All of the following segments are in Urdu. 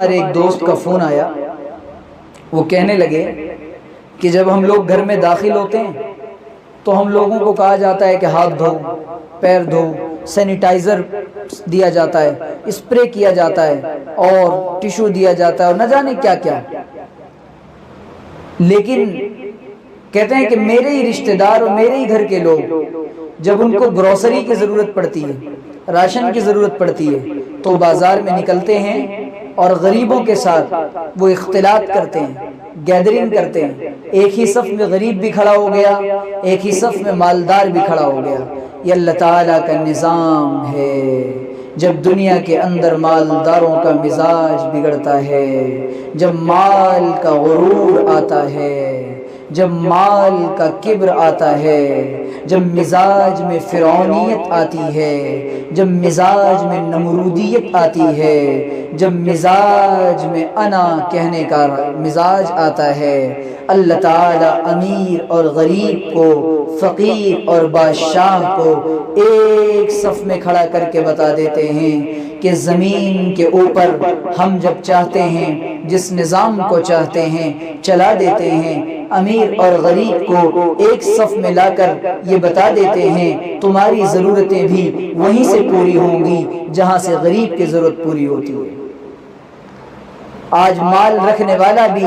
ہمارے ایک دوست کا فون آیا، وہ کہنے لگے کہ جب ہم لوگ گھر میں داخل ہوتے ہیں تو ہم لوگوں کو کہا جاتا ہے کہ ہاتھ دھو، پیر دھو، سینیٹائزر دیا جاتا ہے، اسپرے کیا جاتا ہے اور ٹیشو دیا جاتا ہے اور نہ جانے کیا کیا۔ لیکن کہتے ہیں کہ میرے ہی رشتہ دار اور میرے ہی گھر کے لوگ جب ان کو گروسری کی ضرورت پڑتی ہے، راشن کی ضرورت پڑتی ہے، تو بازار میں نکلتے ہیں اور غریبوں کے ساتھ وہ اختلاط کرتے ہیں، گیدرنگ کرتے ہیں۔ ایک ہی صف میں غریب بھی کھڑا ہو گیا، ایک ہی صف میں مالدار بھی کھڑا ہو گیا۔ یہ اللہ تعالیٰ کا نظام ہے۔ جب دنیا کے اندر مالداروں کا مزاج بگڑتا ہے، جب مال کا غرور آتا ہے، جب مال کا کبر آتا ہے، جب مزاج میں فرعونیت آتی ہے، جب مزاج میں نمرودیت آتی ہے، جب مزاج میں انا کہنے کا مزاج آتا ہے، اللہ تعالیٰ امیر اور غریب کو، فقیر اور بادشاہ کو ایک صف میں کھڑا کر کے بتا دیتے ہیں کہ زمین کے اوپر ہم جب چاہتے ہیں جس نظام کو چاہتے ہیں چلا دیتے ہیں، امیر اور غریب کو ایک صف میں لا کر یہ بتا دیتے ہیں تمہاری ضرورتیں بھی وہیں سے پوری ہوں گی جہاں سے غریب کی ضرورت پوری ہوتی ہے۔ آج مال رکھنے والا بھی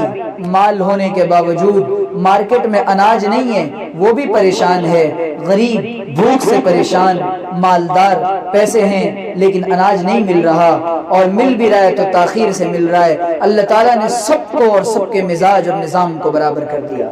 مال ہونے کے باوجود مارکیٹ میں اناج نہیں ہے، وہ بھی پریشان ہے۔ غریب بھوک سے پریشان، مالدار پیسے ہیں لیکن اناج نہیں مل رہا، اور مل بھی رہا ہے تو تاخیر سے مل رہا ہے۔ اللہ تعالیٰ نے سب کو اور سب کے مزاج اور نظام کو برابر کر دیا۔